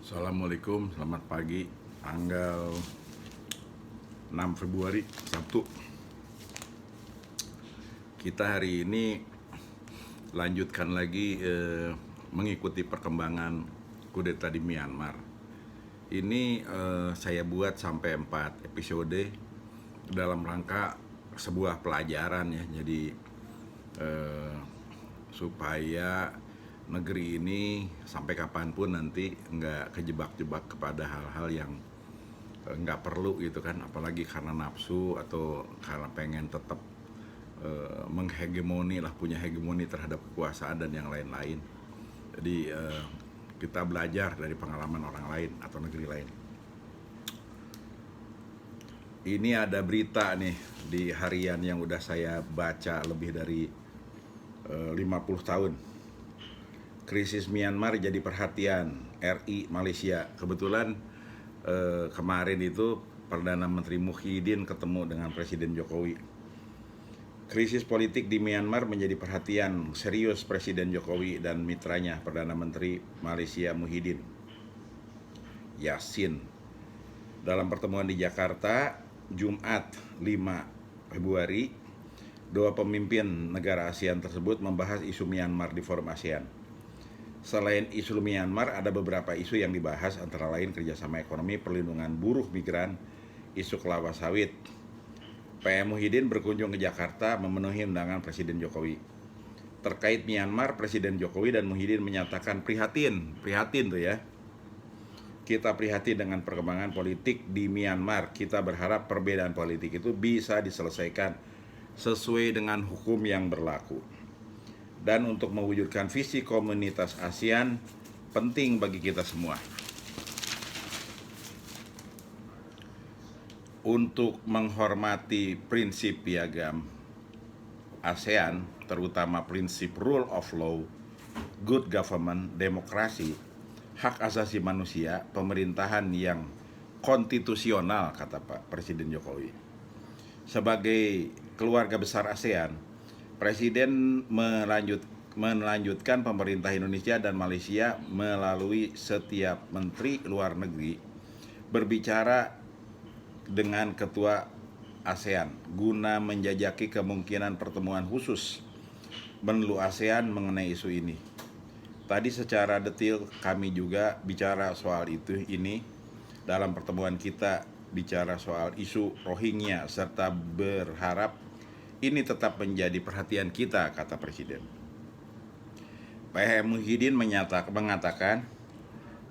Assalamualaikum, selamat pagi. Tanggal 6 Februari, Sabtu. Kita hari ini lanjutkan lagi mengikuti perkembangan kudeta di Myanmar. Ini saya buat sampai 4 episode dalam rangka sebuah pelajaran ya. Jadi supaya negeri ini sampai kapanpun nanti nggak kejebak-jebak kepada hal-hal yang nggak perlu gitu kan, apalagi karena nafsu atau karena pengen tetap menghegemoni lah, punya hegemoni terhadap kekuasaan dan yang lain-lain. Jadi kita belajar dari pengalaman orang lain atau negeri lain. Ini ada berita nih di harian yang udah saya baca lebih dari 50 tahun. Krisis Myanmar jadi perhatian RI Malaysia. Kebetulan kemarin itu Perdana Menteri Muhyiddin ketemu dengan Presiden Jokowi. Krisis politik di Myanmar menjadi perhatian serius Presiden Jokowi dan mitranya Perdana Menteri Malaysia Muhyiddin Yassin. Dalam pertemuan di Jakarta, Jumat 5 Februari, dua pemimpin negara ASEAN tersebut membahas isu Myanmar di forum ASEAN. Selain isu Myanmar, ada beberapa isu yang dibahas, antara lain kerjasama ekonomi, perlindungan buruh migran, isu kelapa sawit. PM Muhyiddin berkunjung ke Jakarta memenuhi undangan Presiden Jokowi. Terkait Myanmar, Presiden Jokowi dan Muhyiddin menyatakan prihatin tuh ya. Kita prihatin dengan perkembangan politik di Myanmar. Kita berharap perbedaan politik itu bisa diselesaikan sesuai dengan hukum yang berlaku. Dan untuk mewujudkan visi komunitas ASEAN penting bagi kita semua. Untuk menghormati prinsip piagam ASEAN, terutama prinsip rule of law, good government, demokrasi, hak asasi manusia, pemerintahan yang konstitusional, kata Pak Presiden Jokowi. Sebagai keluarga besar ASEAN, Presiden melanjutkan pemerintah Indonesia dan Malaysia melalui setiap menteri luar negeri berbicara dengan ketua ASEAN guna menjajaki kemungkinan pertemuan khusus menlu ASEAN mengenai isu ini. Tadi secara detail kami juga bicara soal ini dalam pertemuan kita, bicara soal isu Rohingya serta berharap ini tetap menjadi perhatian kita, kata Presiden. PM Muhyiddin mengatakan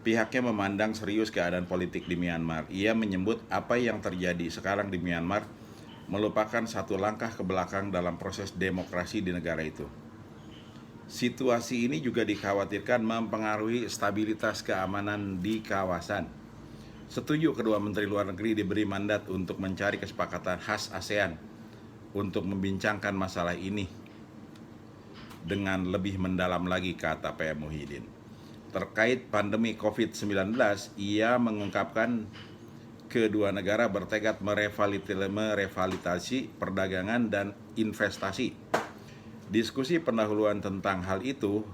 pihaknya memandang serius keadaan politik di Myanmar. Ia menyebut apa yang terjadi sekarang di Myanmar merupakan satu langkah ke belakang dalam proses demokrasi di negara itu. Situasi ini juga dikhawatirkan mempengaruhi stabilitas keamanan di kawasan. Setuju kedua menteri luar negeri diberi mandat untuk mencari kesepakatan khas ASEAN untuk membincangkan masalah ini dengan lebih mendalam lagi, kata PM Muhyiddin. Terkait pandemi COVID-19, ia mengungkapkan kedua negara bertekad merevitalisasi perdagangan dan investasi. Diskusi pendahuluan tentang hal itu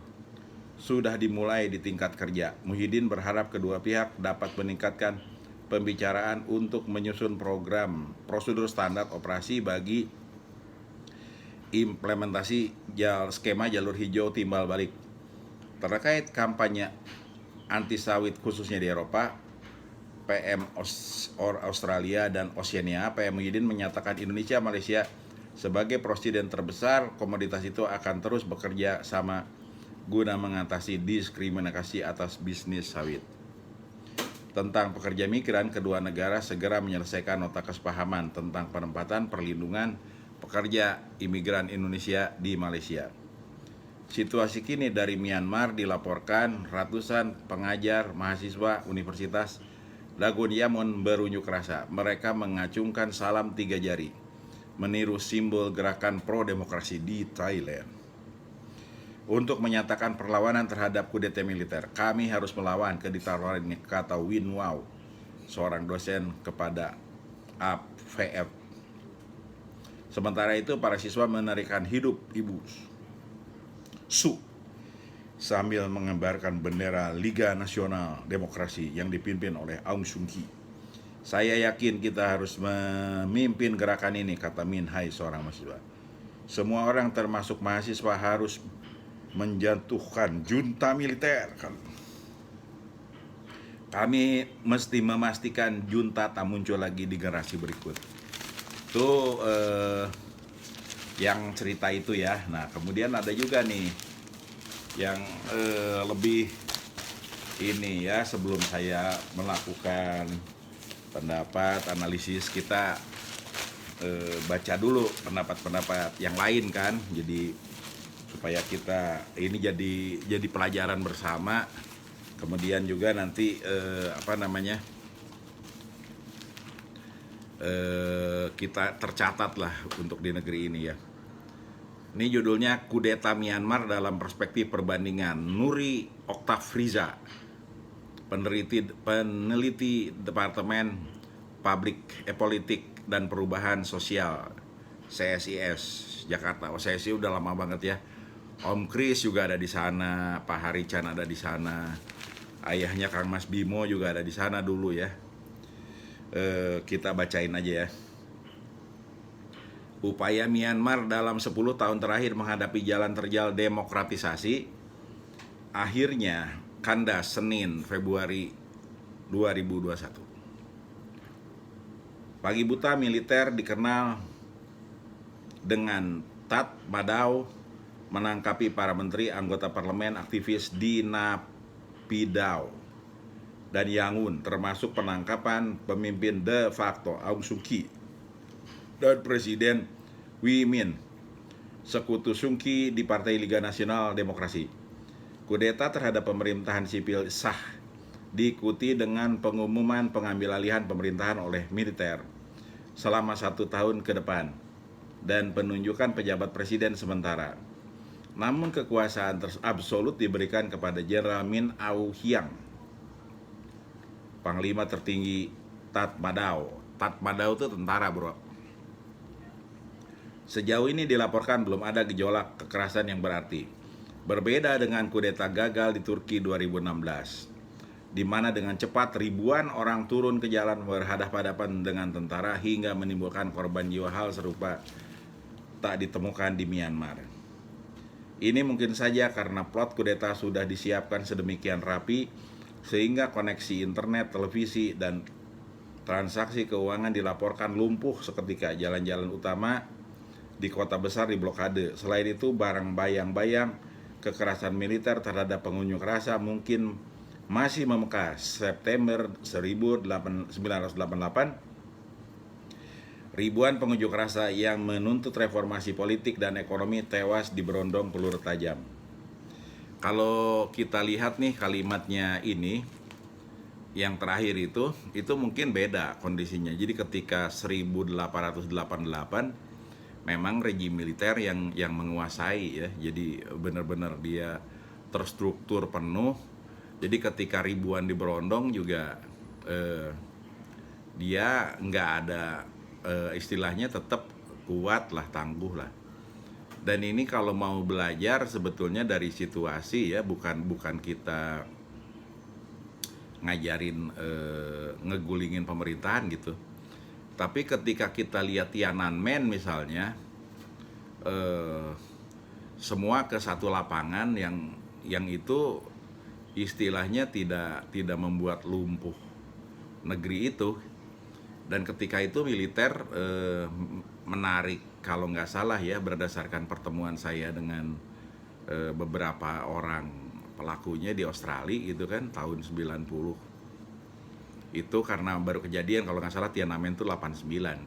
sudah dimulai di tingkat kerja. Muhyiddin berharap kedua pihak dapat meningkatkan pembicaraan untuk menyusun prosedur standar operasi bagi implementasi skema jalur hijau timbal balik. Terkait kampanye anti sawit khususnya di Eropa, PM Australia dan Oceania, PM Muhyiddin menyatakan Indonesia Malaysia sebagai presiden terbesar komoditas itu akan terus bekerja sama guna mengatasi diskriminasi atas bisnis sawit. Tentang pekerja migran, kedua negara segera menyelesaikan nota kesepahaman tentang penempatan perlindungan pekerja imigran Indonesia di Malaysia. Situasi kini dari Myanmar dilaporkan ratusan pengajar mahasiswa Universitas Dagun Yamun berunjuk rasa. Mereka mengacungkan salam 3 jari, meniru simbol gerakan pro-demokrasi di Thailand. Untuk menyatakan perlawanan terhadap kudeta militer, kami harus melawan, keditaruan ini, kata Win Wow, seorang dosen kepada AVF. Sementara itu, para siswa menerikan hidup Ibu Su sambil mengembarkan bendera Liga Nasional Demokrasi yang dipimpin oleh Aung Suu Kyi. Saya yakin kita harus memimpin gerakan ini, kata Min Hai, seorang mahasiswa. Semua orang termasuk mahasiswa harus menjatuhkan junta militer. Kami mesti memastikan junta tak muncul lagi di generasi berikut. Itu yang cerita itu ya. Nah, kemudian ada juga nih yang lebih ini ya, sebelum saya melakukan pendapat analisis, kita baca dulu pendapat-pendapat yang lain kan, jadi supaya kita ini jadi pelajaran bersama, kemudian juga nanti kita tercatat lah untuk di negeri ini ya. Ini judulnya Kudeta Myanmar dalam Perspektif Perbandingan, Nuri Oktavriza, peneliti Departemen Publik Politik dan Perubahan Sosial CSIS Jakarta. CSI udah lama banget ya. Om Kris juga ada di sana, Pak Harichan ada di sana, ayahnya Kang Mas Bimo juga ada di sana dulu ya. Kita bacain aja ya. Upaya Myanmar dalam 10 tahun terakhir menghadapi jalan terjal demokratisasi akhirnya kandas Senin Februari 2021. Pagi buta militer dikenal dengan Tat Madau menangkapi para menteri, anggota parlemen, aktivis di Naypyidaw dan Yangon, termasuk penangkapan pemimpin de facto Aung Suu Kyi dan Presiden Win Myint, sekutu Suu Kyi di Partai Liga Nasional Demokrasi. Kudeta terhadap pemerintahan sipil sah diikuti dengan pengumuman pengambil alihan pemerintahan oleh militer selama 1 tahun ke depan dan penunjukan pejabat presiden sementara. Namun kekuasaan absolut diberikan kepada Jenderal Min Aung Hlaing, Panglima tertinggi Tat Madau. Tat Madau itu tentara, bro. Sejauh ini dilaporkan belum ada gejolak kekerasan yang berarti. Berbeda dengan kudeta gagal di Turki 2016, di mana dengan cepat ribuan orang turun ke jalan berhadapan-hadapan dengan tentara hingga menimbulkan korban jiwa. Hal serupa tak ditemukan di Myanmar. Ini mungkin saja karena plot kudeta sudah disiapkan sedemikian rapi sehingga koneksi internet, televisi, dan transaksi keuangan dilaporkan lumpuh seketika. Jalan-jalan utama di kota besar diblokade. Selain itu, barang bayang-bayang kekerasan militer terhadap pengunjuk rasa mungkin masih membekas. September 1988, ribuan pengunjuk rasa yang menuntut reformasi politik dan ekonomi tewas di berondong peluru tajam. Kalau kita lihat nih kalimatnya ini, yang terakhir itu mungkin beda kondisinya. Jadi ketika 1888 memang rejim militer yang menguasai ya. Jadi benar-benar dia terstruktur penuh. Jadi ketika ribuan di berondong juga dia nggak ada istilahnya tetap kuat lah, tangguh lah. Dan ini kalau mau belajar sebetulnya dari situasi ya, bukan kita ngajarin ngegulingin pemerintahan gitu. Tapi ketika kita lihat Tiananmen misalnya, semua ke satu lapangan yang itu istilahnya tidak membuat lumpuh negeri itu. Dan ketika itu militer menarik, kalau nggak salah ya, berdasarkan pertemuan saya dengan beberapa orang pelakunya di Australia gitu kan, tahun 90. Itu karena baru kejadian, kalau nggak salah Tiananmen itu 89.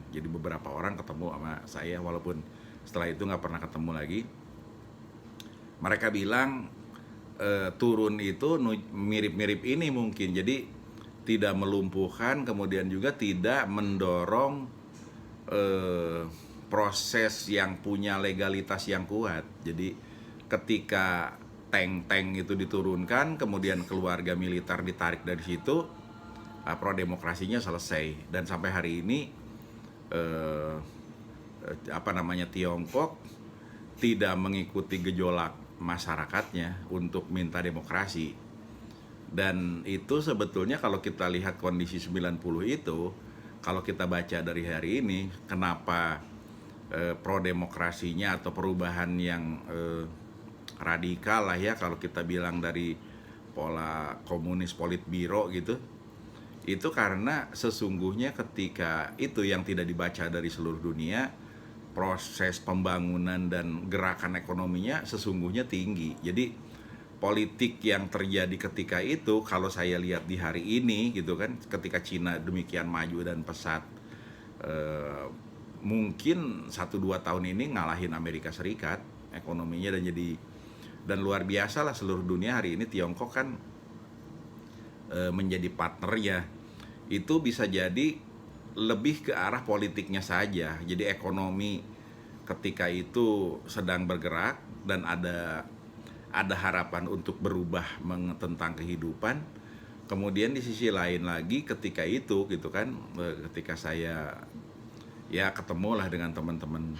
Jadi beberapa orang ketemu sama saya, walaupun setelah itu nggak pernah ketemu lagi. Mereka bilang turun itu mirip-mirip ini mungkin. Jadi tidak melumpuhkan, kemudian juga tidak mendorong proses yang punya legalitas yang kuat. Jadi ketika tank-tank itu diturunkan, kemudian keluarga militer ditarik dari situ, pro demokrasinya selesai. Dan sampai hari ini Tiongkok tidak mengikuti gejolak masyarakatnya untuk minta demokrasi. Dan itu sebetulnya kalau kita lihat kondisi 90 itu, kalau kita baca dari hari ini, kenapa pro demokrasinya atau perubahan yang radikal lah ya, kalau kita bilang dari pola komunis politbiro gitu, itu karena sesungguhnya ketika itu yang tidak dibaca dari seluruh dunia, proses pembangunan dan gerakan ekonominya sesungguhnya tinggi. Jadi politik yang terjadi ketika itu, kalau saya lihat di hari ini gitu kan, ketika Cina demikian maju dan pesat, mungkin 1-2 tahun ini ngalahin Amerika Serikat ekonominya, dan luar biasa lah seluruh dunia hari ini. Tiongkok kan menjadi partnernya. Itu bisa jadi lebih ke arah politiknya saja. Jadi ekonomi ketika itu sedang bergerak dan ada harapan untuk berubah tentang kehidupan. Kemudian di sisi lain lagi ketika itu gitu kan, ketika saya ya ketemulah dengan teman-teman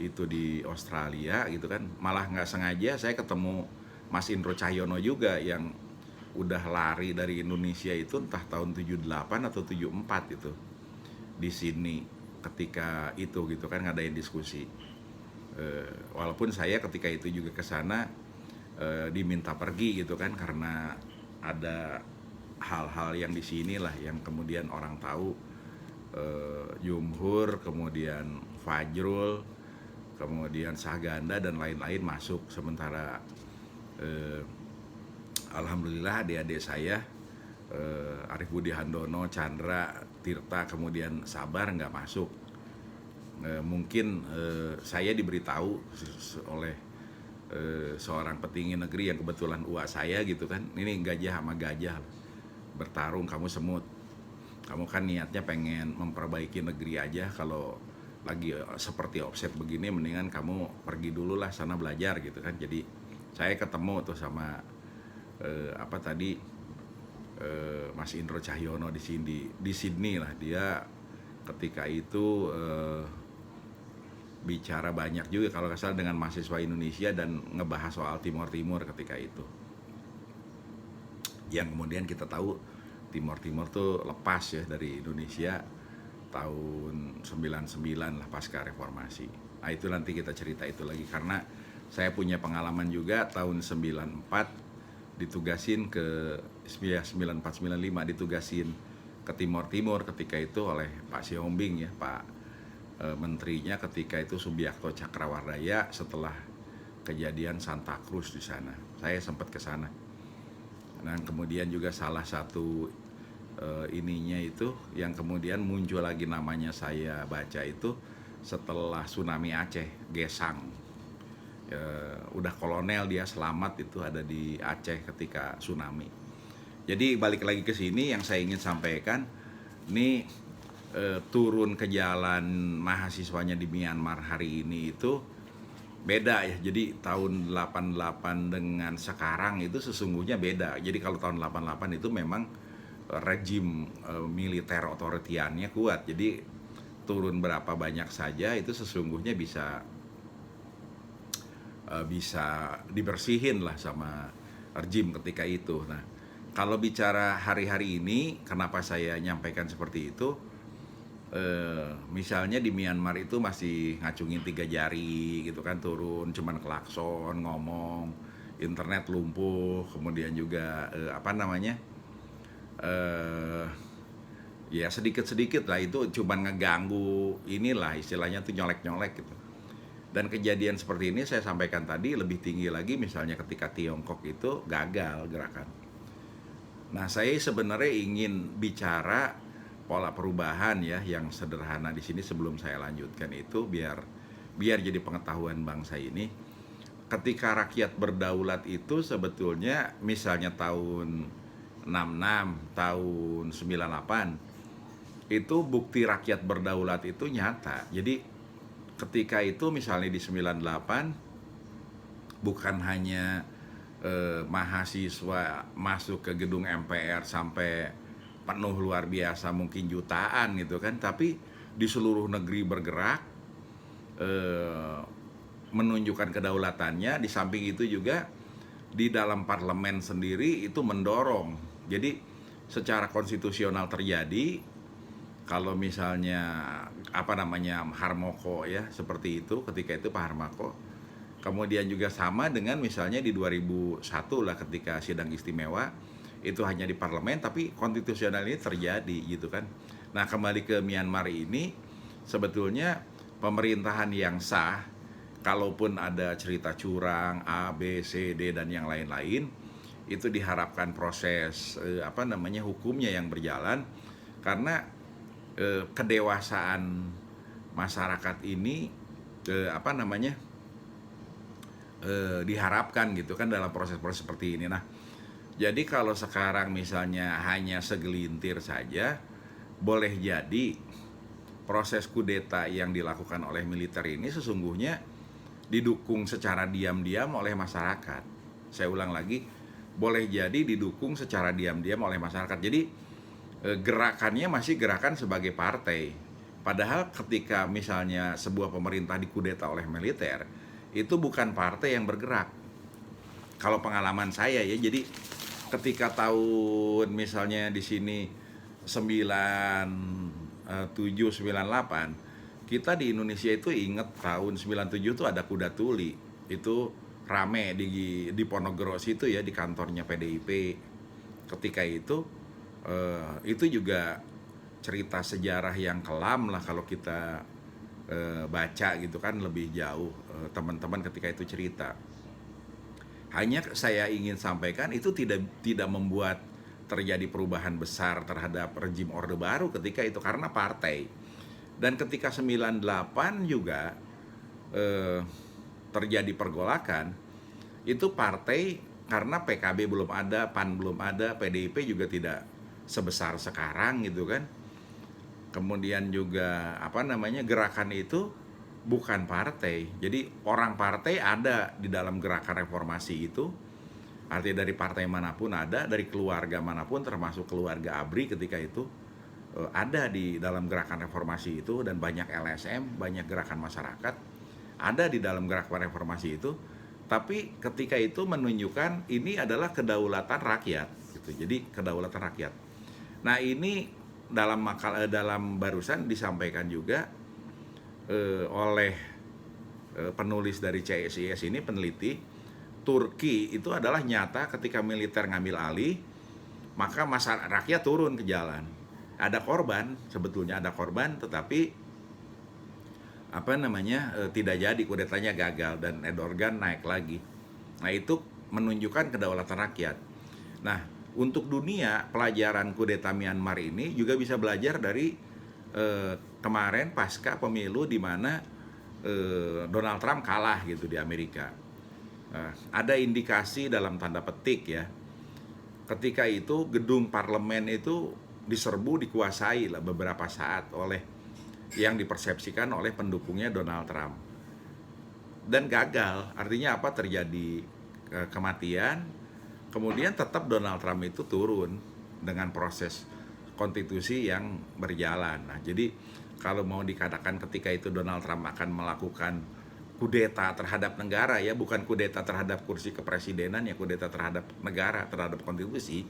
itu di Australia gitu kan, malah nggak sengaja saya ketemu Mas Indro Cahyono juga yang udah lari dari Indonesia itu entah tahun 78 atau 74 itu di sini ketika itu gitu kan, ngadain diskusi. Walaupun saya ketika itu juga ke sana diminta pergi gitu kan, karena ada hal-hal yang di sini lah yang kemudian orang tahu, Jumhur, kemudian Fajrul, kemudian Sahganda dan lain-lain masuk, sementara alhamdulillah adik-adik saya Arif Budi Handono, Chandra, Tirta, kemudian Sabar nggak masuk. Mungkin saya diberitahu oleh seorang petinggi negeri yang kebetulan uak saya gitu kan, ini gajah sama gajah bertarung, kamu semut, kamu kan niatnya pengen memperbaiki negeri aja, kalau lagi seperti offset begini mendingan kamu pergi dulu lah sana belajar gitu kan. Jadi saya ketemu tuh sama Mas Indro Cahyono di Sydney lah. Dia ketika itu bicara banyak juga kalau nggak salah dengan mahasiswa Indonesia dan ngebahas soal Timor Timur ketika itu, yang kemudian kita tahu Timor tuh lepas ya dari Indonesia tahun 99 lah pasca reformasi. Nah itu nanti kita cerita itu lagi, karena saya punya pengalaman juga tahun 94 ditugasin ke 94-95 ditugasin ke Timor ketika itu oleh Pak Siombing ya, Pak menterinya ketika itu Subiakto Cakrawardaya, setelah kejadian Santa Cruz di sana. Saya sempat ke sana. Dan kemudian juga salah satu ininya itu yang kemudian muncul lagi namanya saya baca itu setelah tsunami Aceh, Gesang. Udah kolonel dia, selamat itu ada di Aceh ketika tsunami. Jadi balik lagi ke sini, yang saya ingin sampaikan ini turun ke jalan mahasiswanya di Myanmar hari ini itu beda ya. Jadi tahun 88 dengan sekarang itu sesungguhnya beda. Jadi kalau tahun 88 itu memang rejim militer otoritariannya kuat. Jadi turun berapa banyak saja itu sesungguhnya bisa dibersihin lah sama rejim ketika itu. Nah, kalau bicara hari-hari ini, kenapa saya nyampaikan seperti itu? Misalnya di Myanmar itu masih ngacungin 3 jari gitu kan, turun cuman klakson, ngomong, internet lumpuh, kemudian juga ya sedikit-sedikit lah itu cuman ngeganggu inilah istilahnya tuh, nyolek-nyolek gitu. Dan kejadian seperti ini saya sampaikan tadi lebih tinggi lagi misalnya ketika Tiongkok itu gagal gerakan. Nah, saya sebenarnya ingin bicara pola perubahan ya yang sederhana di sini sebelum saya lanjutkan itu biar jadi pengetahuan bangsa ini. Ketika rakyat berdaulat itu sebetulnya misalnya tahun 66, tahun 98 itu bukti rakyat berdaulat itu nyata. Jadi ketika itu misalnya di 98 bukan hanya mahasiswa masuk ke gedung MPR sampai penuh luar biasa mungkin jutaan gitu kan, tapi di seluruh negeri bergerak, menunjukkan kedaulatannya. Di samping itu juga di dalam parlemen sendiri itu mendorong. Jadi secara konstitusional terjadi, kalau misalnya Harmoko ya seperti itu, ketika itu Pak Harmoko. Kemudian juga sama dengan misalnya di 2001 lah, ketika sidang istimewa itu hanya di parlemen, tapi konstitusional ini terjadi gitu kan. Nah, kembali ke Myanmar ini, sebetulnya pemerintahan yang sah, kalaupun ada cerita curang A, B, C, D dan yang lain-lain, itu diharapkan proses hukumnya yang berjalan, karena kedewasaan masyarakat ini diharapkan gitu kan dalam proses-proses seperti ini. Nah, jadi kalau sekarang misalnya hanya segelintir saja, boleh jadi proses kudeta yang dilakukan oleh militer ini sesungguhnya didukung secara diam-diam oleh masyarakat. Saya ulang lagi, boleh jadi didukung secara diam-diam oleh masyarakat. Jadi gerakannya masih gerakan sebagai partai. Padahal ketika misalnya sebuah pemerintah dikudeta oleh militer, itu bukan partai yang bergerak. Kalau pengalaman saya ya, jadi ketika tahun misalnya di sini 97, 98, kita di Indonesia itu inget tahun 97 itu ada kuda tuli. Itu rame di Ponorogo itu ya, di kantornya PDIP. Ketika itu juga cerita sejarah yang kelam lah kalau kita baca gitu kan lebih jauh, teman-teman ketika itu cerita. Hanya saya ingin sampaikan itu tidak membuat terjadi perubahan besar terhadap rezim Orde Baru ketika itu, karena partai. Dan ketika 98 juga terjadi pergolakan, itu partai, karena PKB belum ada, PAN belum ada, PDIP juga tidak sebesar sekarang gitu kan. Kemudian juga gerakan itu bukan partai. Jadi orang partai ada di dalam gerakan reformasi itu. Artinya dari partai manapun ada, dari keluarga manapun termasuk keluarga ABRI ketika itu ada di dalam gerakan reformasi itu, dan banyak LSM, banyak gerakan masyarakat ada di dalam gerakan reformasi itu. Tapi ketika itu menunjukkan ini adalah kedaulatan rakyat gitu. Jadi kedaulatan rakyat. Nah, ini dalam barusan disampaikan juga oleh penulis dari CSIS ini, peneliti, Turki itu adalah nyata ketika militer ngambil alih, maka masyarakat rakyat turun ke jalan. Ada korban, sebetulnya ada korban, tetapi tidak jadi, kudetanya gagal dan Erdogan naik lagi. Nah, itu menunjukkan kedaulatan rakyat. Nah, untuk dunia, pelajaran kudeta Myanmar ini juga bisa belajar dari kemarin pasca pemilu di mana Donald Trump kalah gitu di Amerika. Ada indikasi dalam tanda petik ya, ketika itu gedung parlemen itu diserbu, dikuasai lah beberapa saat oleh yang dipersepsikan oleh pendukungnya Donald Trump, dan gagal. Artinya apa? Terjadi kematian. Kemudian tetap Donald Trump itu turun dengan proses konstitusi yang berjalan. Nah, jadi kalau mau dikatakan ketika itu Donald Trump akan melakukan kudeta terhadap negara, ya bukan kudeta terhadap kursi kepresidenan, ya kudeta terhadap negara, terhadap konstitusi.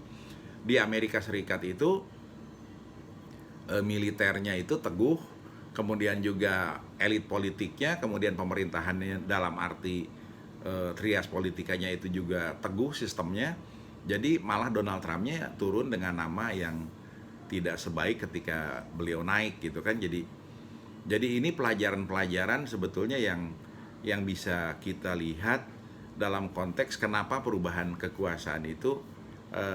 Di Amerika Serikat itu militernya itu teguh, kemudian juga elit politiknya, kemudian pemerintahannya dalam arti trias politikanya itu juga teguh sistemnya. Jadi malah Donald Trump-nya turun dengan nama yang tidak sebaik ketika beliau naik gitu kan. Jadi ini pelajaran-pelajaran sebetulnya yang bisa kita lihat dalam konteks kenapa perubahan kekuasaan itu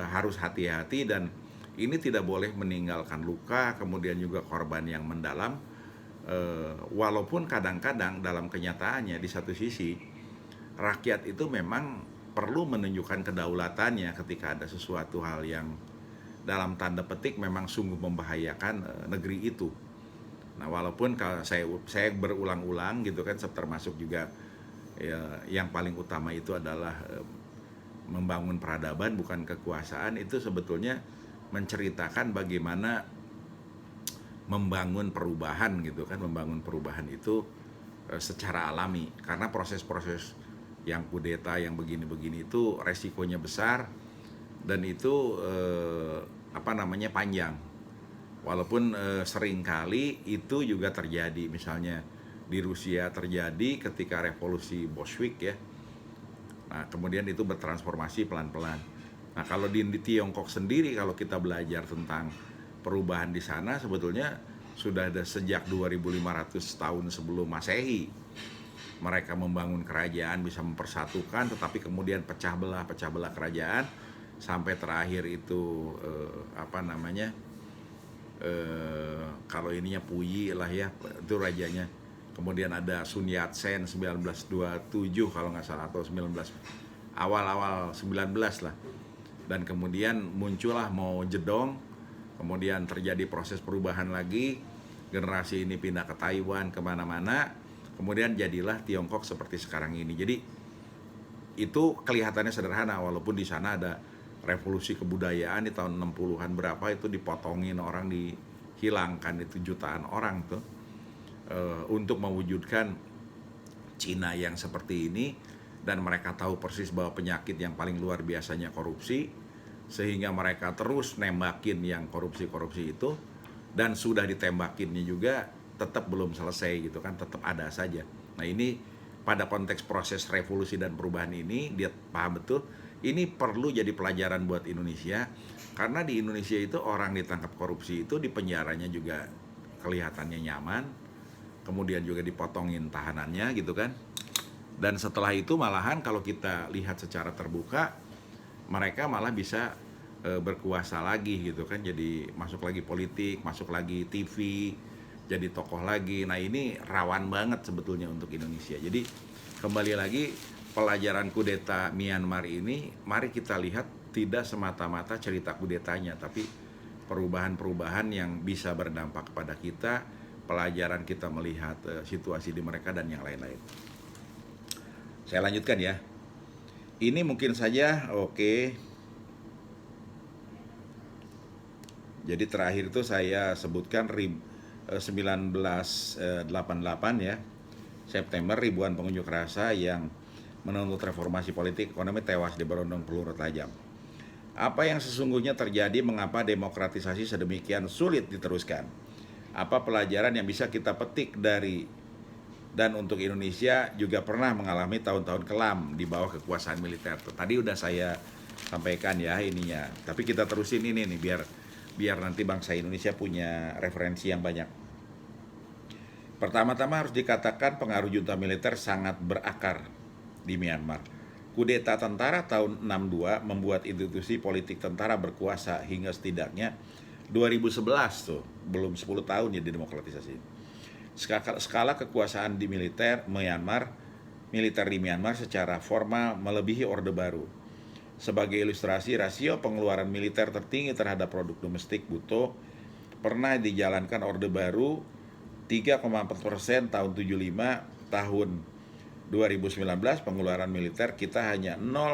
harus hati-hati, dan ini tidak boleh meninggalkan luka, kemudian juga korban yang mendalam. Walaupun kadang-kadang dalam kenyataannya di satu sisi rakyat itu memang perlu menunjukkan kedaulatannya ketika ada sesuatu hal yang dalam tanda petik memang sungguh membahayakan negeri itu. Nah, walaupun kalau saya berulang-ulang gitu kan, termasuk juga ya, yang paling utama itu adalah membangun peradaban bukan kekuasaan, itu sebetulnya menceritakan bagaimana membangun perubahan gitu kan. Membangun perubahan itu secara alami, karena proses-proses yang kudeta yang begini-begini itu resikonya besar dan itu panjang. Walaupun seringkali itu juga terjadi, misalnya di Rusia terjadi ketika revolusi Bolshevik ya. Nah, kemudian itu bertransformasi pelan-pelan. Nah, kalau di Tiongkok sendiri, kalau kita belajar tentang perubahan di sana, sebetulnya sudah ada sejak 2500 tahun sebelum Masehi. Mereka membangun kerajaan, bisa mempersatukan, tetapi kemudian pecah belah kerajaan, sampai terakhir itu kalau ininya Puyi lah ya, itu rajanya. Kemudian ada Sun Yat-sen 1927 kalau nggak salah, atau 19 awal-awal 19 lah. Dan kemudian muncullah Mao Zedong, kemudian terjadi proses perubahan lagi, generasi ini pindah ke Taiwan, kemana-mana, kemudian jadilah Tiongkok seperti sekarang ini. Jadi itu kelihatannya sederhana, walaupun di sana ada revolusi kebudayaan di tahun 60-an berapa, itu dipotongin orang, dihilangkan itu jutaan orang tuh, untuk mewujudkan Cina yang seperti ini. Dan mereka tahu persis bahwa penyakit yang paling luar biasanya korupsi, sehingga mereka terus nembakin yang korupsi-korupsi itu, dan sudah ditembakinnya juga tetap belum selesai gitu kan, tetap ada saja. Nah, ini pada konteks proses revolusi dan perubahan ini, dia paham betul ini perlu jadi pelajaran buat Indonesia, karena di Indonesia itu orang ditangkap korupsi itu di penjaranya juga kelihatannya nyaman, kemudian juga dipotongin tahanannya gitu kan. Dan setelah itu malahan kalau kita lihat secara terbuka, mereka malah bisa berkuasa lagi gitu kan, jadi masuk lagi politik, masuk lagi TV, jadi tokoh lagi. Nah, ini rawan banget sebetulnya untuk Indonesia. Jadi kembali lagi, pelajaran kudeta Myanmar ini, mari kita lihat tidak semata-mata cerita kudetanya, tapi perubahan-perubahan yang bisa berdampak kepada kita, pelajaran kita melihat situasi di mereka dan yang lain-lain. Saya lanjutkan ya. Ini mungkin saja oke. Jadi terakhir itu saya sebutkan 1988 ya, September, ribuan pengunjuk rasa yang menuntut reformasi politik ekonomi tewas di berondong peluru tajam. Apa yang sesungguhnya terjadi? Mengapa demokratisasi sedemikian sulit diteruskan? Apa pelajaran yang bisa kita petik dari, dan untuk Indonesia juga pernah mengalami tahun-tahun kelam di bawah kekuasaan militer. Tadi udah saya sampaikan ya ininya. Tapi kita terusin ini nih, biar nanti bangsa Indonesia punya referensi yang banyak. Pertama-tama harus dikatakan pengaruh junta militer sangat berakar di Myanmar. Kudeta tentara tahun 62 membuat institusi politik tentara berkuasa hingga setidaknya 2011 tuh, belum 10 tahun ya didemokratisasi. Skala kekuasaan di militer di Myanmar secara formal melebihi Orde Baru. Sebagai ilustrasi, rasio pengeluaran militer tertinggi terhadap produk domestik bruto pernah dijalankan Orde Baru 3,4% tahun 75, tahun 2019 pengeluaran militer kita hanya 0